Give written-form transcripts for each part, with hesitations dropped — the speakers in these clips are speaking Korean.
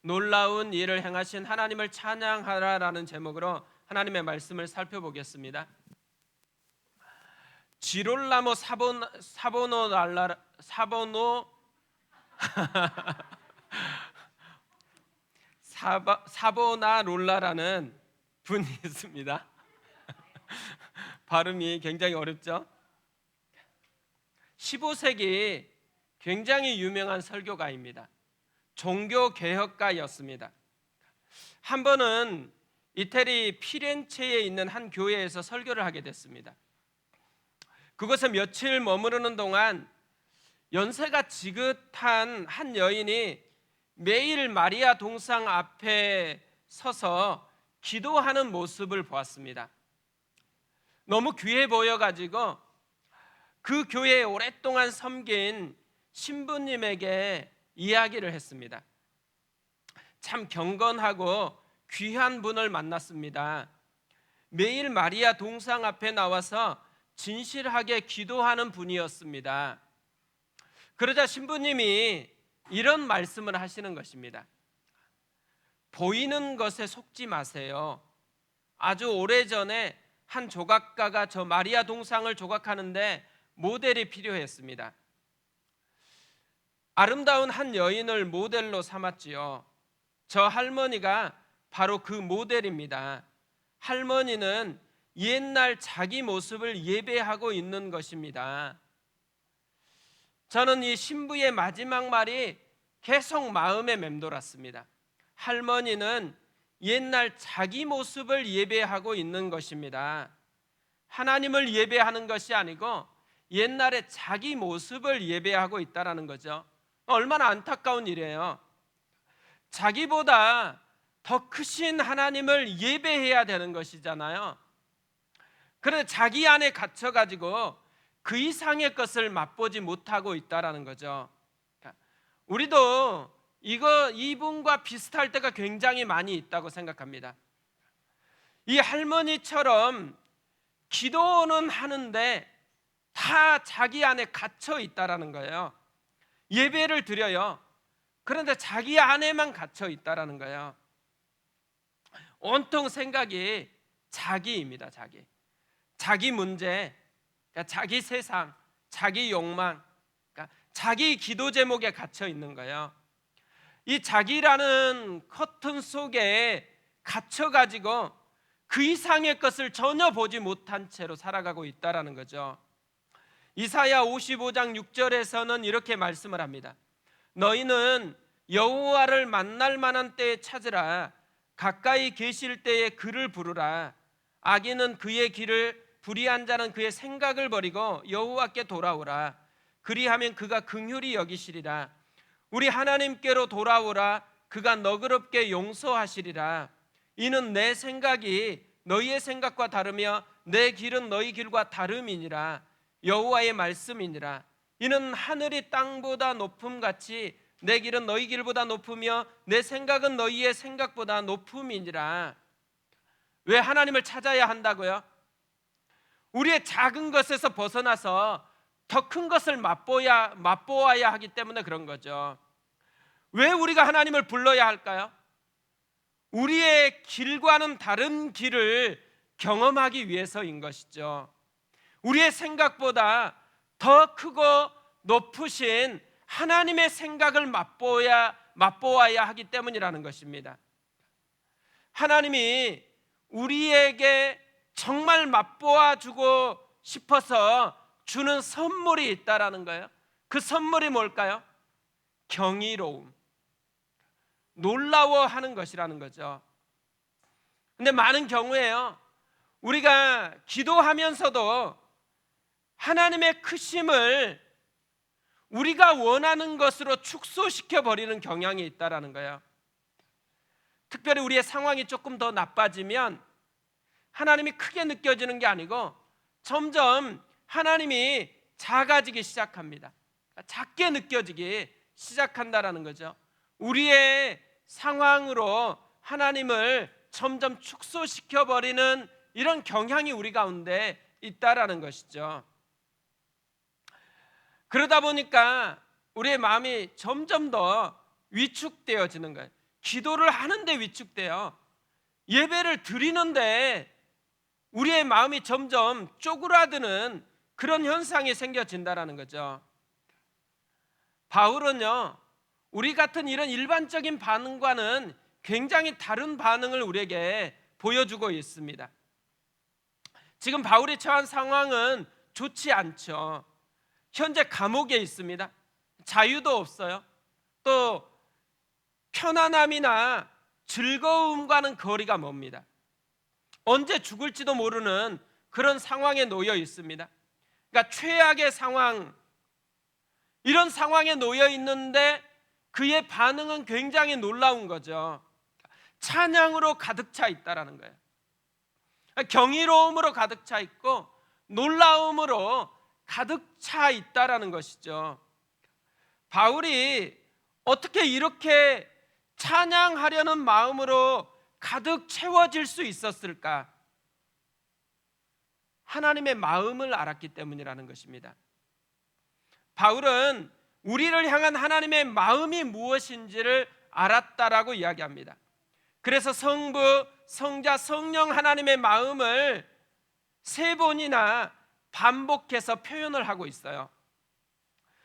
놀라운 일을 행하신 하나님을 찬양하라라는 제목으로 하나님의 말씀을 살펴보겠습니다. 지롤라모 사보나롤라라는 분이 있습니다. 발음이 굉장히 어렵죠. 15세기 굉장히 유명한 설교가입니다. 종교개혁가였습니다. 한 번은 이태리 피렌체에 있는 한 교회에서 설교를 하게 됐습니다. 그곳에 며칠 머무르는 동안 연세가 지긋한 한 여인이 매일 마리아 동상 앞에 서서 기도하는 모습을 보았습니다. 너무 귀해 보여가지고 그 교회에 오랫동안 섬긴 신부님에게 이야기를 했습니다. 참 경건하고 귀한 분을 만났습니다. 매일 마리아 동상 앞에 나와서 진실하게 기도하는 분이었습니다. 그러자 신부님이 이런 말씀을 하시는 것입니다. 보이는 것에 속지 마세요. 아주 오래전에 한 조각가가 저 마리아 동상을 조각하는데 모델이 필요했습니다. 아름다운 한 여인을 모델로 삼았지요. 저 할머니가 바로 그 모델입니다. 할머니는 옛날 자기 모습을 예배하고 있는 것입니다. 저는 이 신부의 마지막 말이 계속 마음에 맴돌았습니다. 할머니는 옛날 자기 모습을 예배하고 있는 것입니다. 하나님을 예배하는 것이 아니고 옛날에 자기 모습을 예배하고 있다는 거죠. 얼마나 안타까운 일이에요. 자기보다 더 크신 하나님을 예배해야 되는 것이잖아요. 그런데 자기 안에 갇혀가지고 그 이상의 것을 맛보지 못하고 있다는 거죠. 우리도 이분과 비슷할 때가 굉장히 많이 있다고 생각합니다. 이 할머니처럼 기도는 하는데 다 자기 안에 갇혀 있다는 거예요. 예배를 드려요. 그런데 자기 안에만 갇혀 있다는 거예요. 온통 생각이 자기입니다. 자기 문제, 그러니까 자기 세상, 자기 욕망, 그러니까 자기 기도 제목에 갇혀 있는 거예요. 이 자기라는 커튼 속에 갇혀가지고 그 이상의 것을 전혀 보지 못한 채로 살아가고 있다는 거죠. 이사야 55장 6절에서는 이렇게 말씀을 합니다. 너희는 여호와를 만날 만한 때에 찾으라. 가까이 계실 때에 그를 부르라. 악인은 그의 길을, 불의한 자는 그의 생각을 버리고 여호와께 돌아오라. 그리하면 그가 긍휼히 여기시리라. 우리 하나님께로 돌아오라. 그가 너그럽게 용서하시리라. 이는 내 생각이 너희의 생각과 다르며 내 길은 너희 길과 다름이니라. 여호와의 말씀이니라. 이는 하늘이 땅보다 높음같이 내 길은 너희 길보다 높으며 내 생각은 너희의 생각보다 높음이니라. 왜 하나님을 찾아야 한다고요? 우리의 작은 것에서 벗어나서 더 큰 것을 맛보아야 하기 때문에 그런 거죠. 왜 우리가 하나님을 불러야 할까요? 우리의 길과는 다른 길을 경험하기 위해서인 것이죠. 우리의 생각보다 더 크고 높으신 하나님의 생각을 맛보아야 하기 때문이라는 것입니다. 하나님이 우리에게 정말 맛보아 주고 싶어서 주는 선물이 있다라는 거예요. 그 선물이 뭘까요? 경이로움, 놀라워하는 것이라는 거죠. 근데 많은 경우에요, 우리가 기도하면서도 하나님의 크심을 우리가 원하는 것으로 축소시켜 버리는 경향이 있다라는 거예요. 특별히 우리의 상황이 조금 더 나빠지면 하나님이 크게 느껴지는 게 아니고 점점 하나님이 작아지기 시작합니다. 작게 느껴지기 시작한다라는 거죠. 우리의 상황으로 하나님을 점점 축소시켜 버리는 이런 경향이 우리 가운데 있다라는 것이죠. 그러다 보니까 우리의 마음이 점점 더 위축되어지는 거예요. 기도를 하는데 위축돼요. 예배를 드리는데 우리의 마음이 점점 쪼그라드는 그런 현상이 생겨진다라는 거죠. 바울은요, 우리 같은 이런 일반적인 반응과는 굉장히 다른 반응을 우리에게 보여주고 있습니다. 지금 바울이 처한 상황은 좋지 않죠. 현재 감옥에 있습니다. 자유도 없어요. 또 편안함이나 즐거움과는 거리가 멉니다. 언제 죽을지도 모르는 그런 상황에 놓여 있습니다. 그러니까 최악의 상황, 이런 상황에 놓여 있는데 그의 반응은 굉장히 놀라운 거죠. 찬양으로 가득 차 있다라는 거예요. 경이로움으로 가득 차 있고 놀라움으로 가득 차 있다라는 것이죠. 바울이 어떻게 이렇게 찬양하려는 마음으로 가득 채워질 수 있었을까? 하나님의 마음을 알았기 때문이라는 것입니다. 바울은 우리를 향한 하나님의 마음이 무엇인지를 알았다라고 이야기합니다. 그래서 성부, 성자, 성령 하나님의 마음을 3번이나 반복해서 표현을 하고 있어요.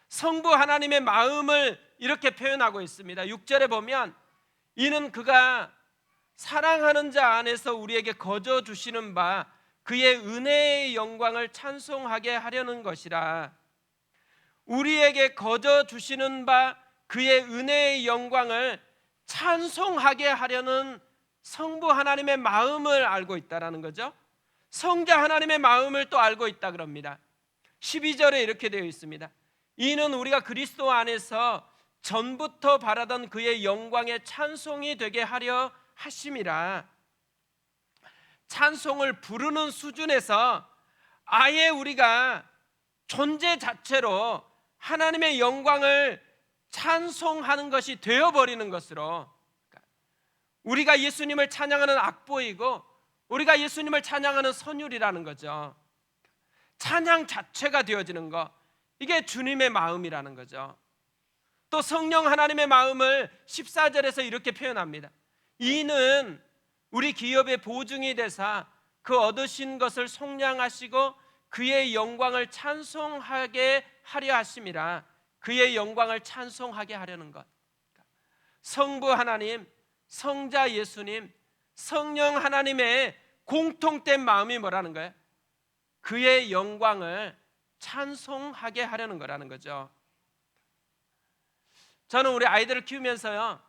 성부 하나님의 마음을 이렇게 표현하고 있습니다. 6절에 보면 이는 그가 사랑하는 자 안에서 우리에게 거저 주시는 바 그의 은혜의 영광을 찬송하게 하려는 것이라. 우리에게 거저 주시는 바 그의 은혜의 영광을 찬송하게 하려는 성부 하나님의 마음을 알고 있다라는 거죠. 성자 하나님의 마음을 또 알고 있다 그럽니다. 12절에 이렇게 되어 있습니다. 이는 우리가 그리스도 안에서 전부터 바라던 그의 영광의 찬송이 되게 하려 하심이라. 찬송을 부르는 수준에서 아예 우리가 존재 자체로 하나님의 영광을 찬송하는 것이 되어버리는 것으로, 우리가 예수님을 찬양하는 악보이고 우리가 예수님을 찬양하는 선율이라는 거죠. 찬양 자체가 되어지는 것, 이게 주님의 마음이라는 거죠. 또 성령 하나님의 마음을 14절에서 이렇게 표현합니다. 이는 우리 기업의 보증이 되사 그 얻으신 것을 속량하시고 그의 영광을 찬송하게 하려 하심이라. 그의 영광을 찬송하게 하려는 것. 성부 하나님, 성자 예수님, 성령 하나님의 공통된 마음이 뭐라는 거예요? 그의 영광을 찬송하게 하려는 거라는 거죠. 저는 우리 아이들을 키우면서요,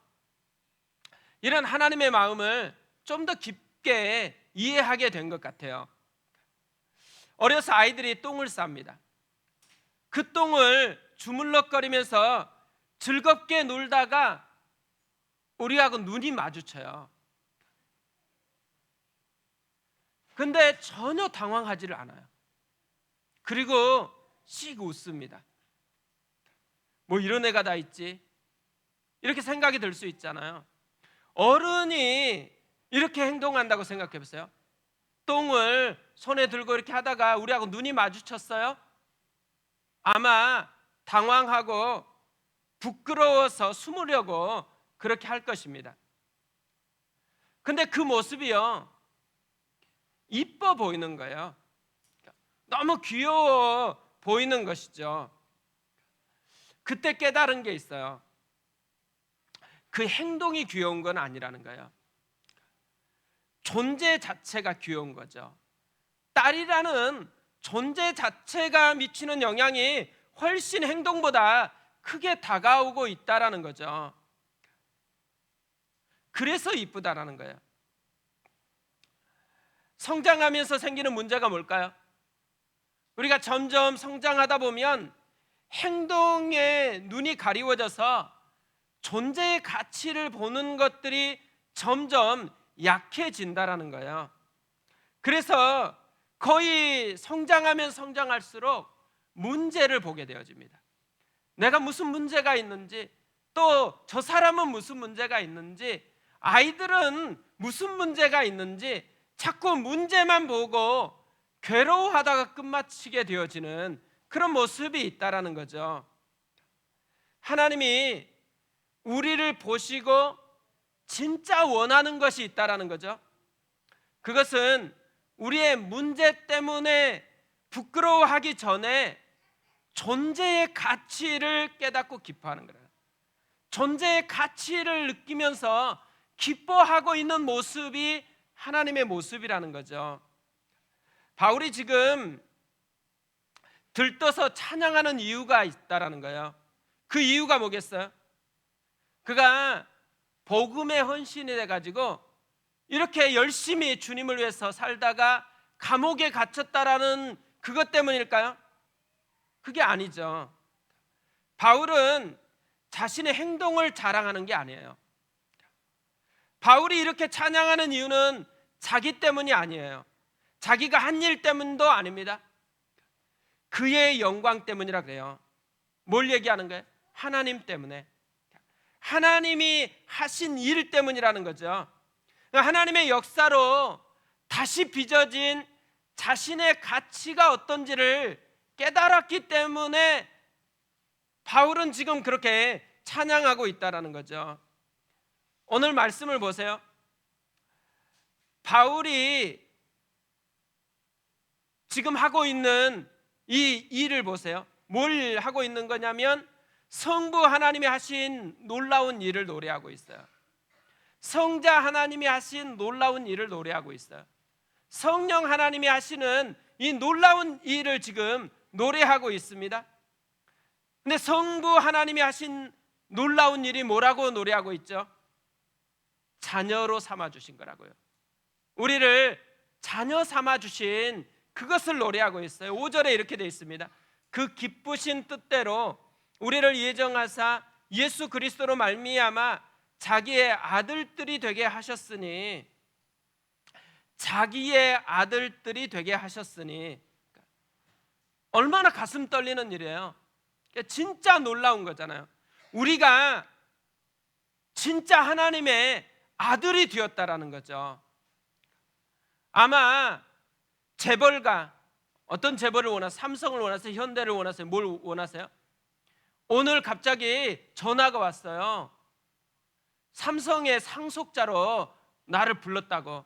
이런 하나님의 마음을 좀 더 깊게 이해하게 된 것 같아요. 어려서 아이들이 똥을 쌉니다. 그 똥을 주물럭거리면서 즐겁게 놀다가 우리하고 눈이 마주쳐요. 근데 전혀 당황하지를 않아요. 그리고 씩 웃습니다. 뭐 이런 애가 다 있지, 이렇게 생각이 들 수 있잖아요. 어른이 이렇게 행동한다고 생각해 보세요. 똥을 손에 들고 이렇게 하다가 우리하고 눈이 마주쳤어요. 아마 당황하고 부끄러워서 숨으려고 그렇게 할 것입니다. 근데 그 모습이요, 이뻐 보이는 거예요. 너무 귀여워 보이는 것이죠. 그때 깨달은 게 있어요. 그 행동이 귀여운 건 아니라는 거예요. 존재 자체가 귀여운 거죠. 딸이라는 존재 자체가 미치는 영향이 훨씬 행동보다 크게 다가오고 있다라는 거죠. 그래서 이쁘다라는 거예요. 성장하면서 생기는 문제가 뭘까요? 우리가 점점 성장하다 보면 행동에 눈이 가리워져서 존재의 가치를 보는 것들이 점점 약해진다라는 거예요. 그래서 거의 성장하면 성장할수록 문제를 보게 되어집니다. 내가 무슨 문제가 있는지, 또 저 사람은 무슨 문제가 있는지, 아이들은 무슨 문제가 있는지 자꾸 문제만 보고 괴로워하다가 끝마치게 되어지는 그런 모습이 있다라는 거죠. 하나님이 우리를 보시고 진짜 원하는 것이 있다라는 거죠. 그것은 우리의 문제 때문에 부끄러워하기 전에 존재의 가치를 깨닫고 기뻐하는 거예요. 존재의 가치를 느끼면서 기뻐하고 있는 모습이 하나님의 모습이라는 거죠. 바울이 지금 들떠서 찬양하는 이유가 있다라는 거예요. 그 이유가 뭐겠어요? 그가 복음에 헌신이 돼가지고 이렇게 열심히 주님을 위해서 살다가 감옥에 갇혔다라는 그것 때문일까요? 그게 아니죠. 바울은 자신의 행동을 자랑하는 게 아니에요. 바울이 이렇게 찬양하는 이유는 자기 때문이 아니에요. 자기가 한 일 때문도 아닙니다. 그의 영광 때문이라 그래요. 뭘 얘기하는 거예요? 하나님 때문에. 하나님이 하신 일 때문이라는 거죠. 하나님의 역사로 다시 빚어진 자신의 가치가 어떤지를 깨달았기 때문에 바울은 지금 그렇게 찬양하고 있다는 거죠. 오늘 말씀을 보세요. 바울이 지금 하고 있는 이 일을 보세요. 뭘 하고 있는 거냐면 성부 하나님이 하신 놀라운 일을 노래하고 있어요. 성자 하나님이 하신 놀라운 일을 노래하고 있어요. 성령 하나님이 하시는 이 놀라운 일을 지금 노래하고 있습니다. 근데 성부 하나님이 하신 놀라운 일이 뭐라고 노래하고 있죠? 자녀로 삼아 주신 거라고요. 우리를 자녀 삼아 주신 그것을 노래하고 있어요. 5절에 이렇게 되어 있습니다. 그 기쁘신 뜻대로 우리를 예정하사 예수 그리스도로 말미암아 자기의 아들들이 되게 하셨으니, 자기의 아들들이 되게 하셨으니 얼마나 가슴 떨리는 일이에요. 진짜 놀라운 거잖아요. 우리가 진짜 하나님의 아들이 되었다라는 거죠. 아마 재벌가, 어떤 재벌을 원하세요? 삼성을 원하세요? 현대를 원하세요? 뭘 원하세요? 오늘 갑자기 전화가 왔어요. 삼성의 상속자로 나를 불렀다고.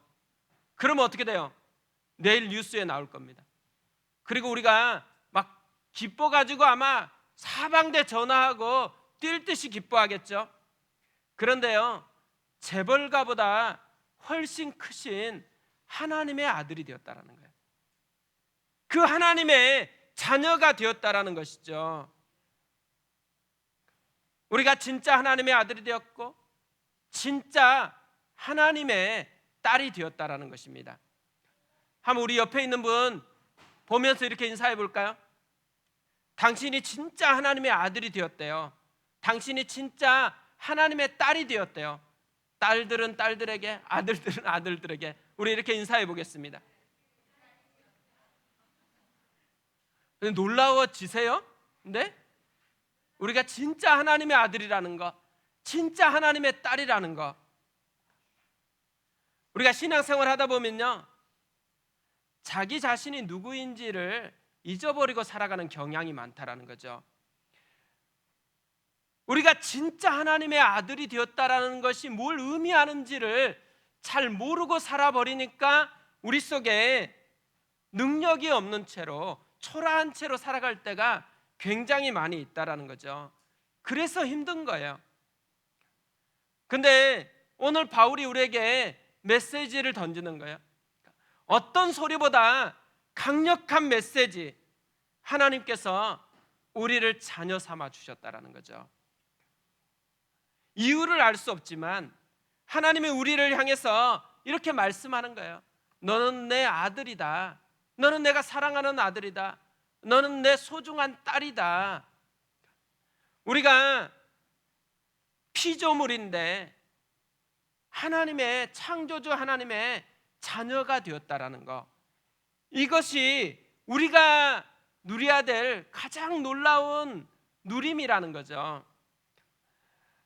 그러면 어떻게 돼요? 내일 뉴스에 나올 겁니다. 그리고 우리가 막 기뻐가지고 아마 사방대 전화하고 뛸 듯이 기뻐하겠죠. 그런데요, 재벌가보다 훨씬 크신 하나님의 아들이 되었다라는 거예요. 그 하나님의 자녀가 되었다라는 것이죠. 우리가 진짜 하나님의 아들이 되었고 진짜 하나님의 딸이 되었다라는 것입니다. 한번 우리 옆에 있는 분 보면서 이렇게 인사해 볼까요? 당신이 진짜 하나님의 아들이 되었대요. 당신이 진짜 하나님의 딸이 되었대요. 딸들은 딸들에게, 아들들은 아들들에게. 우리 이렇게 인사해 보겠습니다. 놀라워지세요? 네? 우리가 진짜 하나님의 아들이라는 거, 진짜 하나님의 딸이라는 거. 우리가 신앙생활 하다 보면요, 자기 자신이 누구인지를 잊어버리고 살아가는 경향이 많다라는 거죠. 우리가 진짜 하나님의 아들이 되었다라는 것이 뭘 의미하는지를 잘 모르고 살아버리니까 우리 속에 능력이 없는 채로, 초라한 채로 살아갈 때가 굉장히 많이 있다라는 거죠. 그래서 힘든 거예요. 근데 오늘 바울이 우리에게 메시지를 던지는 거예요. 어떤 소리보다 강력한 메시지, 하나님께서 우리를 자녀 삼아 주셨다라는 거죠. 이유를 알 수 없지만 하나님이 우리를 향해서 이렇게 말씀하는 거예요. 너는 내 아들이다. 너는 내가 사랑하는 아들이다. 너는 내 소중한 딸이다. 우리가 피조물인데 하나님의 창조주, 하나님의 자녀가 되었다라는 거, 이것이 우리가 누려야 될 가장 놀라운 누림이라는 거죠.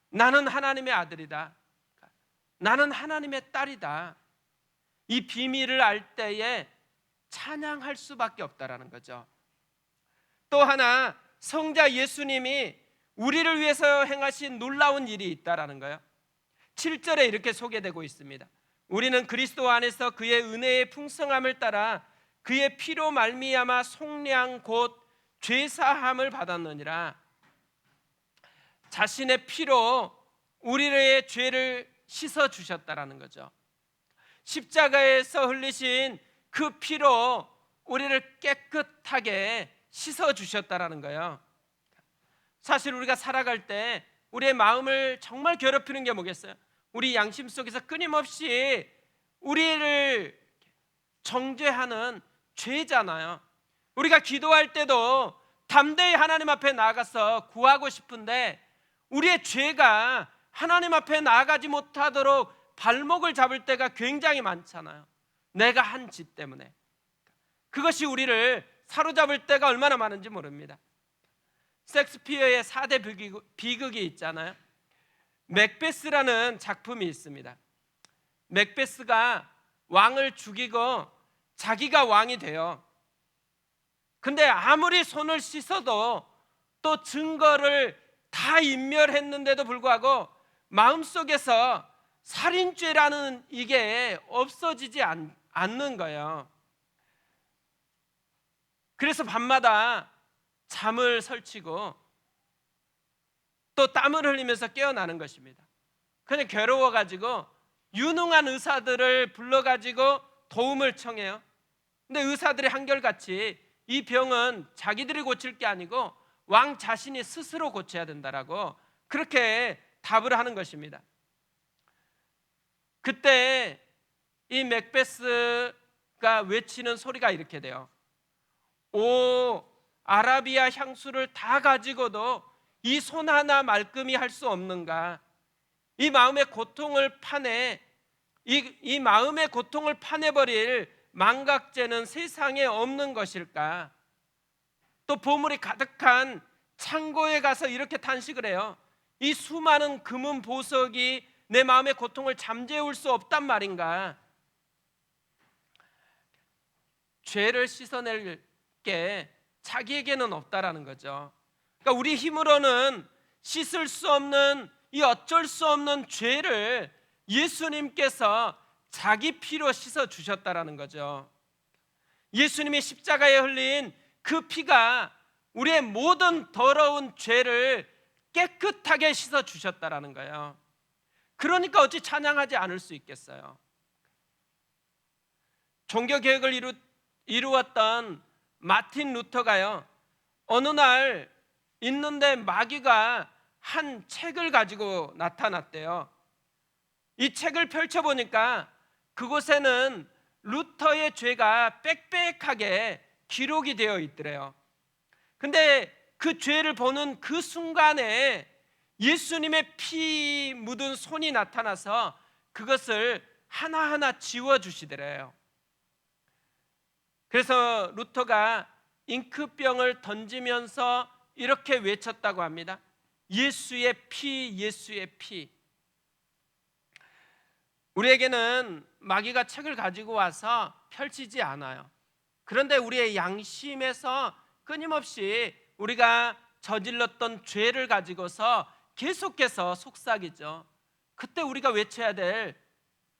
나는 하나님의 아들이다. 나는 하나님의 딸이다. 이 비밀을 알 때에 찬양할 수밖에 없다라는 거죠. 또 하나, 성자 예수님이 우리를 위해서 행하신 놀라운 일이 있다라는 거예요. 7절에 이렇게 소개되고 있습니다. 우리는 그리스도 안에서 그의 은혜의 풍성함을 따라 그의 피로 말미암아 속량 곧 죄사함을 받았느니라. 자신의 피로 우리의 죄를 씻어 주셨다라는 거죠. 십자가에서 흘리신 그 피로 우리를 깨끗하게 씻어 주셨다라는 거예요. 사실 우리가 살아갈 때 우리의 마음을 정말 괴롭히는 게 뭐겠어요? 우리 양심 속에서 끊임없이 우리를 정죄하는 죄잖아요. 우리가 기도할 때도 담대히 하나님 앞에 나아가서 구하고 싶은데 우리의 죄가 하나님 앞에 나아가지 못하도록 발목을 잡을 때가 굉장히 많잖아요. 내가 한 짓 때문에. 그것이 우리를 사로잡을 때가 얼마나 많은지 모릅니다. 셰익스피어의 4대 비극이 있잖아요. 맥베스라는 작품이 있습니다. 맥베스가 왕을 죽이고 자기가 왕이 돼요. 근데 아무리 손을 씻어도 또 증거를 다 인멸했는데도 불구하고 마음속에서 살인죄라는 이게 없어지지 않는 거예요. 그래서 밤마다 잠을 설치고 또 땀을 흘리면서 깨어나는 것입니다. 그냥 괴로워가지고 유능한 의사들을 불러가지고 도움을 청해요. 근데 의사들이 한결같이 이 병은 자기들이 고칠 게 아니고 왕 자신이 스스로 고쳐야 된다라고 그렇게 답을 하는 것입니다. 그때 이 맥베스가 외치는 소리가 이렇게 돼요. 오, 아라비아 향수를 다 가지고도 이 손 하나 말끔히 할 수 없는가? 이 마음의 고통을 이 마음의 고통을 파내버릴 망각죄는 세상에 없는 것일까? 또 보물이 가득한 창고에 가서 이렇게 탄식을 해요. 이 수많은 금은 보석이 내 마음의 고통을 잠재울 수 없단 말인가? 죄를 씻어낼 게 자기에게는 없다라는 거죠. 그러니까 우리 힘으로는 씻을 수 없는 이 어쩔 수 없는 죄를 예수님께서 자기 피로 씻어 주셨다라는 거죠. 예수님이 십자가에 흘린 그 피가 우리의 모든 더러운 죄를 깨끗하게 씻어 주셨다라는 거예요. 그러니까 어찌 찬양하지 않을 수 있겠어요? 종교 개혁을 이루었던 마틴 루터가요, 어느 날 있는데 마귀가 한 책을 가지고 나타났대요. 이 책을 펼쳐보니까 그곳에는 루터의 죄가 빽빽하게 기록이 되어 있더래요. 근데 그 죄를 보는 그 순간에 예수님의 피 묻은 손이 나타나서 그것을 하나하나 지워주시더래요. 그래서 루터가 잉크병을 던지면서 이렇게 외쳤다고 합니다. 예수의 피, 예수의 피. 우리에게는 마귀가 책을 가지고 와서 펼치지 않아요. 그런데 우리의 양심에서 끊임없이 우리가 저질렀던 죄를 가지고서 계속해서 속삭이죠. 그때 우리가 외쳐야 될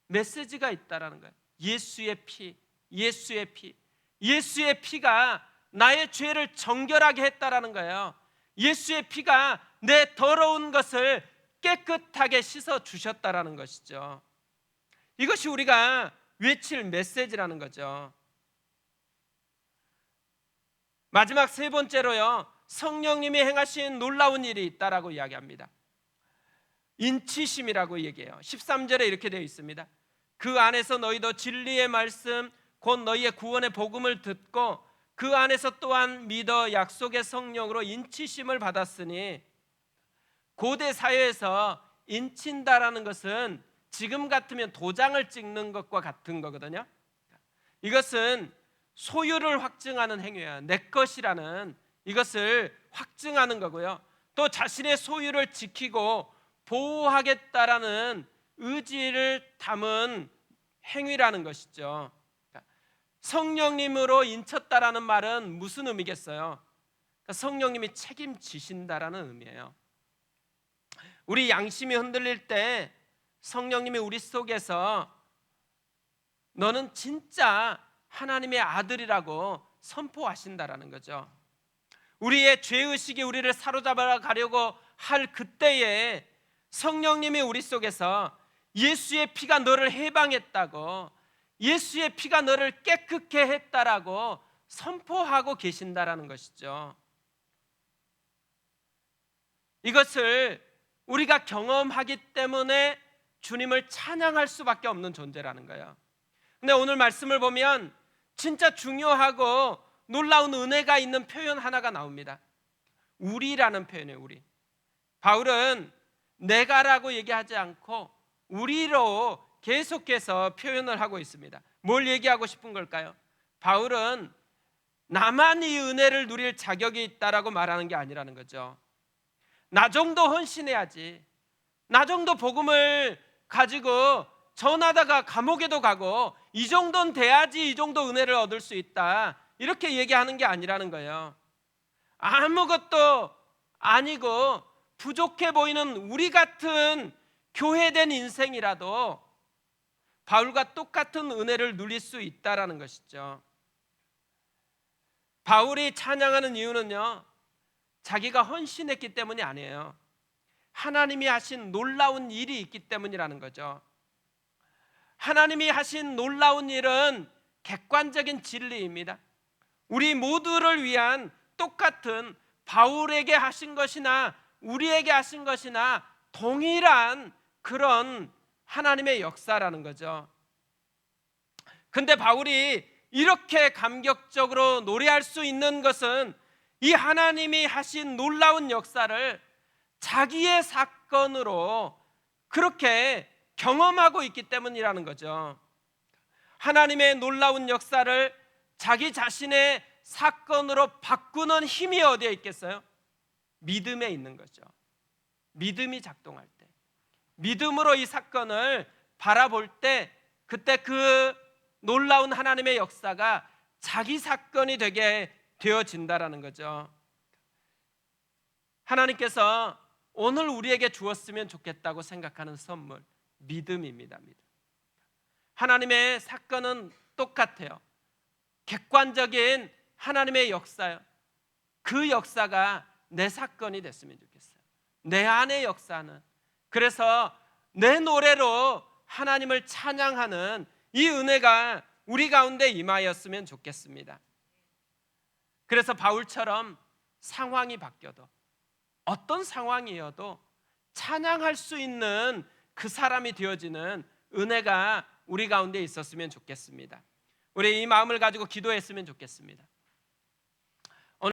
메시지가 있다라는 거예요. 예수의 피, 예수의 피. 예수의 피가 나의 죄를 정결하게 했다라는 거예요. 예수의 피가 내 더러운 것을 깨끗하게 씻어 주셨다라는 것이죠. 이것이 우리가 외칠 메시지라는 거죠. 마지막 세 번째로요, 성령님이 행하신 놀라운 일이 있다라고 이야기합니다. 인치심이라고 얘기해요. 13절에 이렇게 되어 있습니다. 그 안에서 너희도 진리의 말씀 곧 너희의 구원의 복음을 듣고 그 안에서 또한 믿어 약속의 성령으로 인치심을 받았으니, 고대 사회에서 인친다라는 것은 지금 같으면 도장을 찍는 것과 같은 거거든요. 이것은 소유를 확증하는 행위예요. 내 것이라는 이것을 확증하는 거고요. 또 자신의 소유를 지키고 보호하겠다라는 의지를 담은 행위라는 것이죠. 성령님으로 인쳤다라는 말은 무슨 의미겠어요? 성령님이 책임지신다라는 의미예요. 우리 양심이 흔들릴 때 성령님이 우리 속에서 너는 진짜 하나님의 아들이라고 선포하신다라는 거죠. 우리의 죄의식이 우리를 사로잡아 가려고 할 그때에 성령님이 우리 속에서 예수의 피가 너를 해방했다고, 예수의 피가 너를 깨끗게 했다라고 선포하고 계신다라는 것이죠. 이것을 우리가 경험하기 때문에 주님을 찬양할 수밖에 없는 존재라는 거예요. 근데 오늘 말씀을 보면 진짜 중요하고 놀라운 은혜가 있는 표현 하나가 나옵니다. 우리라는 표현이에요. 우리. 바울은 내가라고 얘기하지 않고 우리로 계속해서 표현을 하고 있습니다. 뭘 얘기하고 싶은 걸까요? 바울은 나만 이 은혜를 누릴 자격이 있다라고 말하는 게 아니라는 거죠. 나 정도 헌신해야지, 나 정도 복음을 가지고 전하다가 감옥에도 가고 이 정도는 돼야지 이 정도 은혜를 얻을 수 있다, 이렇게 얘기하는 게 아니라는 거예요. 아무것도 아니고 부족해 보이는 우리 같은 교회된 인생이라도 바울과 똑같은 은혜를 누릴 수 있다라는 것이죠. 바울이 찬양하는 이유는요, 자기가 헌신했기 때문이 아니에요. 하나님이 하신 놀라운 일이 있기 때문이라는 거죠. 하나님이 하신 놀라운 일은 객관적인 진리입니다. 우리 모두를 위한 똑같은 바울에게 하신 것이나 우리에게 하신 것이나 동일한 그런 하나님의 역사라는 거죠. 근데 바울이 이렇게 감격적으로 노래할 수 있는 것은 이 하나님이 하신 놀라운 역사를 자기의 사건으로 그렇게 경험하고 있기 때문이라는 거죠. 하나님의 놀라운 역사를 자기 자신의 사건으로 바꾸는 힘이 어디에 있겠어요? 믿음에 있는 거죠. 믿음이 작동할 때, 믿음으로 이 사건을 바라볼 때, 그때 그 놀라운 하나님의 역사가 자기 사건이 되게 되어진다라는 거죠. 하나님께서 오늘 우리에게 주었으면 좋겠다고 생각하는 선물, 믿음입니다. 믿음. 하나님의 사건은 똑같아요. 객관적인 하나님의 역사요. 그 역사가 내 사건이 됐으면 좋겠어요. 내 안의 역사는. 그래서 내 노래로 하나님을 찬양하는 이 은혜가 우리 가운데 임하였으면 좋겠습니다. 그래서 바울처럼 상황이 바뀌어도, 어떤 상황이어도 찬양할 수 있는 그 사람이 되어지는 은혜가 우리 가운데 있었으면 좋겠습니다. 우리 이 마음을 가지고 기도했으면 좋겠습니다.